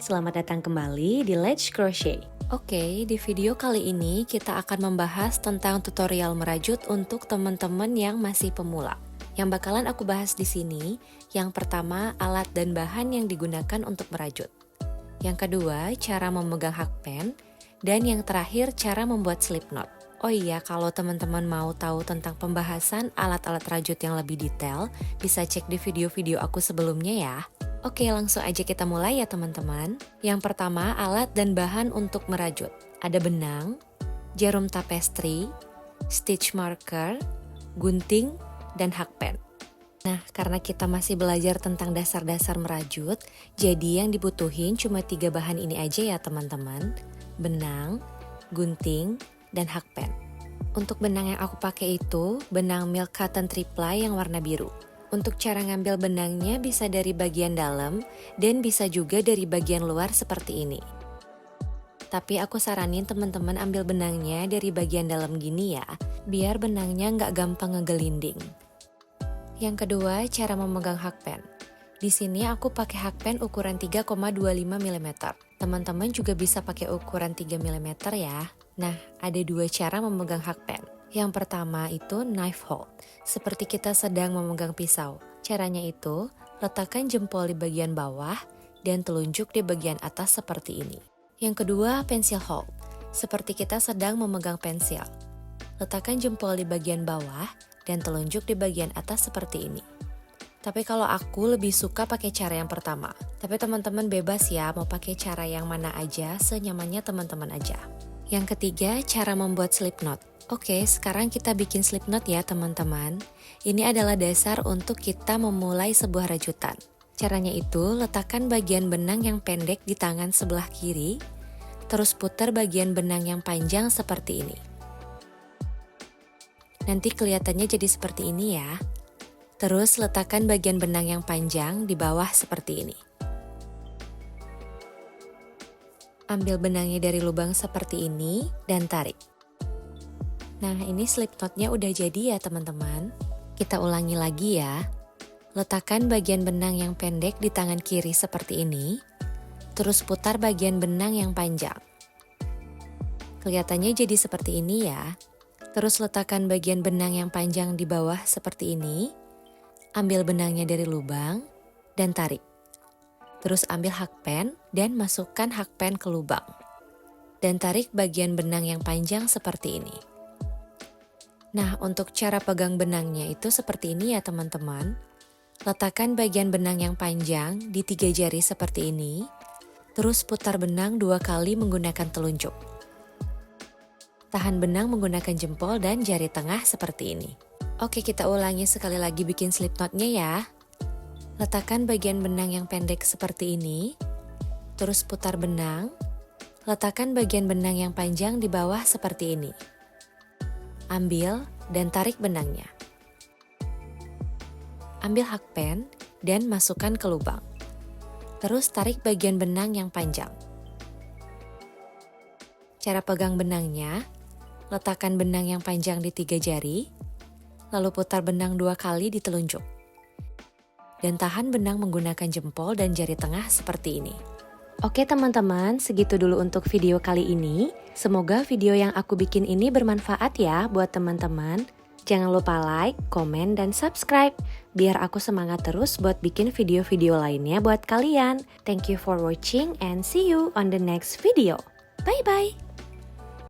selamat datang kembali di Let's Crochet. Oke, di video kali ini kita akan membahas tentang tutorial merajut untuk teman-teman yang masih pemula. Yang bakalan aku bahas di sini, yang pertama alat dan bahan yang digunakan untuk merajut. Yang kedua, cara memegang hakpen, dan yang terakhir cara membuat slip knot. Oh iya, kalau teman-teman mau tahu tentang pembahasan alat-alat rajut yang lebih detail, bisa cek di video-video aku sebelumnya ya. Oke, langsung aja kita mulai ya teman-teman. Yang pertama, alat dan bahan untuk merajut. Ada benang, jarum tapestry, stitch marker, gunting, dan hakpen. Nah, karena kita masih belajar tentang dasar-dasar merajut, jadi yang dibutuhin cuma 3 bahan ini aja ya teman-teman. Benang, gunting, dan hakpen. Untuk benang yang aku pakai itu, benang milk cotton 3-ply yang warna biru. Untuk cara ngambil benangnya bisa dari bagian dalam dan bisa juga dari bagian luar seperti ini. Tapi aku saranin teman-teman ambil benangnya dari bagian dalam gini ya, biar benangnya nggak gampang ngegelinding. Yang kedua, cara memegang hakpen. Di sini aku pakai hakpen ukuran 3,25 mm. Teman-teman juga bisa pakai ukuran 3 mm ya. Nah, ada 2 cara memegang hakpen. Yang pertama itu knife hold, seperti kita sedang memegang pisau. Caranya itu, letakkan jempol di bagian bawah dan telunjuk di bagian atas seperti ini. Yang kedua, pencil hold, seperti kita sedang memegang pensil. Letakkan jempol di bagian bawah dan telunjuk di bagian atas seperti ini. Tapi kalau aku lebih suka pakai cara yang pertama. Tapi teman-teman bebas ya, mau pakai cara yang mana aja, senyamannya teman-teman aja. Yang ketiga, cara membuat slip knot. Oke, sekarang kita bikin slip knot ya teman-teman. Ini adalah dasar untuk kita memulai sebuah rajutan. Caranya itu, letakkan bagian benang yang pendek di tangan sebelah kiri, terus putar bagian benang yang panjang seperti ini. Nanti kelihatannya jadi seperti ini ya. Terus letakkan bagian benang yang panjang di bawah seperti ini. Ambil benangnya dari lubang seperti ini dan tarik. Nah, ini slip knotnya udah jadi ya teman-teman. Kita ulangi lagi ya. Letakkan bagian benang yang pendek di tangan kiri seperti ini. Terus putar bagian benang yang panjang. Kelihatannya jadi seperti ini ya. Terus letakkan bagian benang yang panjang di bawah seperti ini. Ambil benangnya dari lubang dan tarik. Terus ambil hakpen dan masukkan hakpen ke lubang. Dan tarik bagian benang yang panjang seperti ini. Nah, untuk cara pegang benangnya itu seperti ini ya teman-teman. Letakkan bagian benang yang panjang di 3 jari seperti ini. Terus putar benang 2 kali menggunakan telunjuk. Tahan benang menggunakan jempol dan jari tengah seperti ini. Oke, kita ulangi sekali lagi bikin slip knotnya ya. Letakkan bagian benang yang pendek seperti ini. Terus putar benang. Letakkan bagian benang yang panjang di bawah seperti ini. Ambil dan tarik benangnya. Ambil hakpen dan masukkan ke lubang. Terus tarik bagian benang yang panjang. Cara pegang benangnya, letakkan benang yang panjang di 3 jari, lalu putar benang 2 kali di telunjuk. Dan tahan benang menggunakan jempol dan jari tengah seperti ini. Oke teman-teman, segitu dulu untuk video kali ini. Semoga video yang aku bikin ini bermanfaat ya buat teman-teman. Jangan lupa like, komen, dan subscribe, biar aku semangat terus buat bikin video-video lainnya buat kalian. Thank you for watching and see you on the next video. Bye-bye!